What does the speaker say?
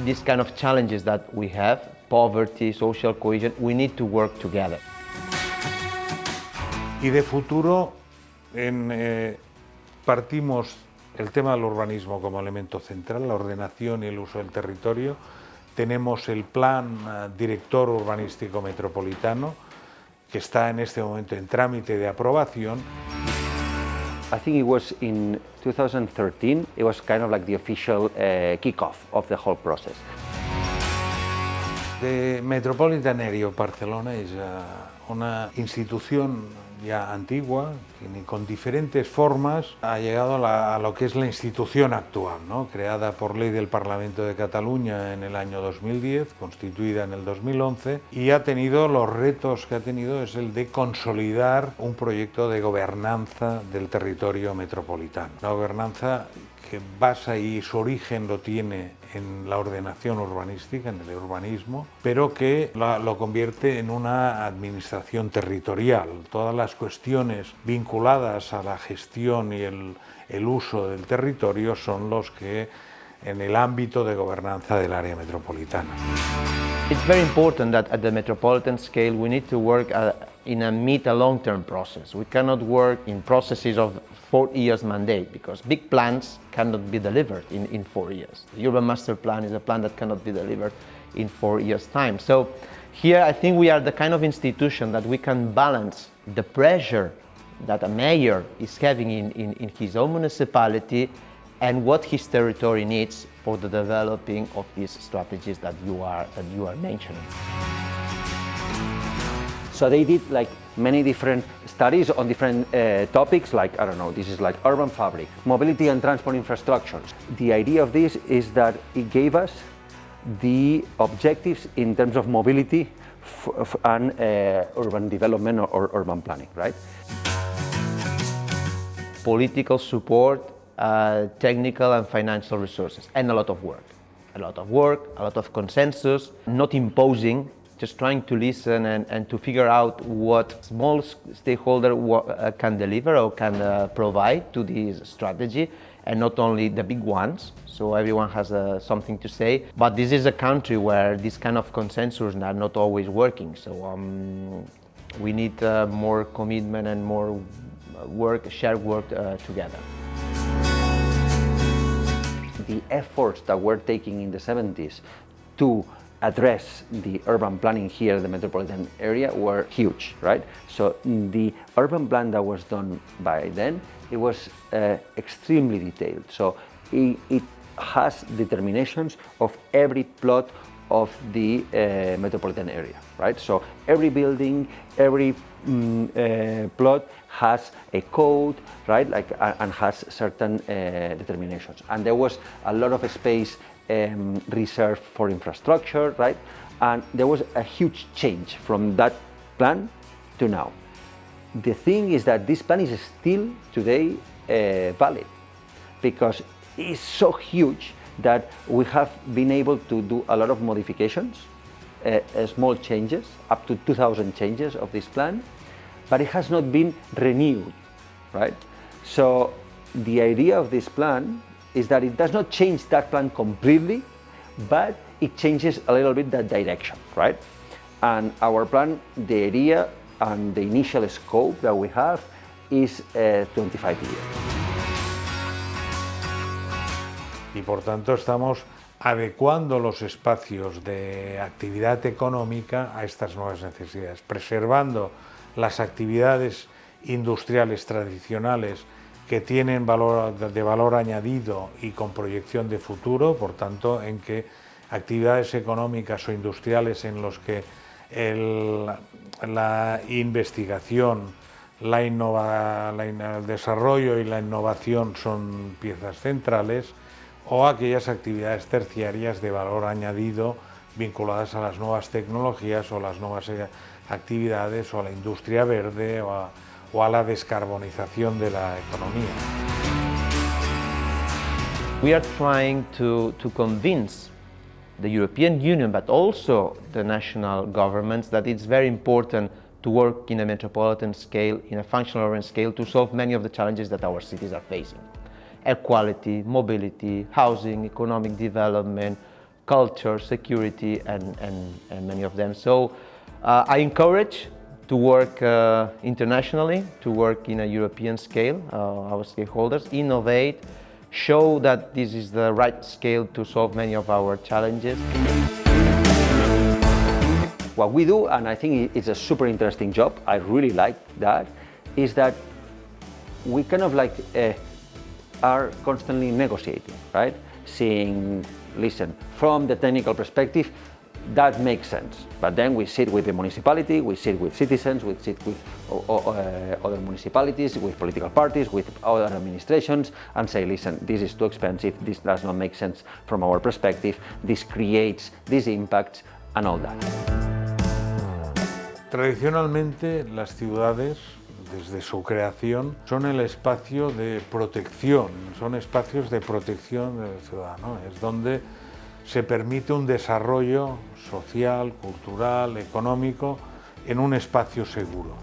these kind of challenges that we have, poverty, social cohesion, we need to work together. Y de futuro, partimos el tema del urbanismo como elemento central, la ordenación y el uso del territorio. Tenemos el plan director urbanístico metropolitano, que está en este momento en trámite de aprobación. I think it was in 2013, it was kind of like the official kickoff of the whole process. The Metropolitan Area of Barcelona es una institución ya antigua, con diferentes formas, ha llegado a lo que es la institución actual, ¿no? Creada por ley del Parlamento de Cataluña en el año 2010, constituida en el 2011, y ha tenido los retos que ha tenido es el de consolidar un proyecto de gobernanza del territorio metropolitano. Una gobernanza que basa y su origen lo tiene en la ordenación urbanística, en el urbanismo, pero que lo convierte en una administración territorial. Todas las cuestiones vinculadas a la gestión y el uso del territorio son los que en el ámbito de gobernanza del área metropolitana. It's very important that at the metropolitan scale we need to work in a mid and long-term process. We cannot work in processes of 4 years mandate because big plans cannot be delivered in 4 years. The urban master plan is a plan that cannot be delivered in 4 years' time. So here I think we are the kind of institution that we can balance the pressure that a mayor is having in his own municipality and what his territory needs for the developing of these strategies that you are mentioning. So they did like many different studies on different topics, like, I don't know, this is like urban fabric, mobility and transport infrastructures. The idea of this is that it gave us the objectives in terms of mobility and urban development or urban planning, right? Political support, technical and financial resources, and a lot of work. A lot of consensus, not imposing, just trying to listen and to figure out what small stakeholder can deliver or can provide to this strategy, and not only the big ones, so everyone has something to say. But this is a country where this kind of consensus are not always working, so we need more commitment and more shared work together. The efforts that were taking in the 70s to address the urban planning here in the metropolitan area were huge, right? So the urban plan that was done by then, it was extremely detailed. So it has determinations of every plot of the metropolitan area, right? So every building, every plot has a code, right? Like and has certain determinations. And there was a lot of space reserved for infrastructure, right? And there was a huge change from that plan to now. The thing is that this plan is still today valid because it's so huge that we have been able to do a lot of modifications, small changes, up to 2,000 changes of this plan, but it has not been renewed, right? So the idea of this plan is that it does not change that plan completely, but it changes a little bit that direction, right? And our plan, the idea and the initial scope that we have is 25 years. Y por tanto estamos adecuando los espacios de actividad económica a estas nuevas necesidades, preservando las actividades industriales tradicionales que tienen valor añadido y con proyección de futuro, por tanto, en que actividades económicas o industriales en los que la investigación, el desarrollo y la innovación son piezas centrales, o aquellas actividades terciarias de valor añadido vinculadas a las nuevas tecnologías o las nuevas actividades o a la industria verde o a la descarbonización de la economía. We are trying to convince the European Union, but also the national governments, that it's very important to work in a metropolitan scale, in a functional urban scale, to solve many of the challenges that our cities are facing. Air quality, mobility, housing, economic development, culture, security, and many of them. So I encourage to work internationally, to work in a European scale, our stakeholders, innovate, show that this is the right scale to solve many of our challenges. What we do, and I think it's a super interesting job, I really like that, is that we kind of like are constantly negotiating, right? Seeing, listen, from the technical perspective, that makes sense. But then we sit with the municipality, we sit with citizens, we sit with other municipalities, with political parties, with other administrations, and say, listen, this is too expensive, this does not make sense from our perspective, this creates these impacts, and all that. Tradicionalmente, las ciudades, desde su creación, son el espacio de protección, son espacios de protección del ciudadano, es donde se permite un desarrollo social, cultural, económico en un espacio seguro.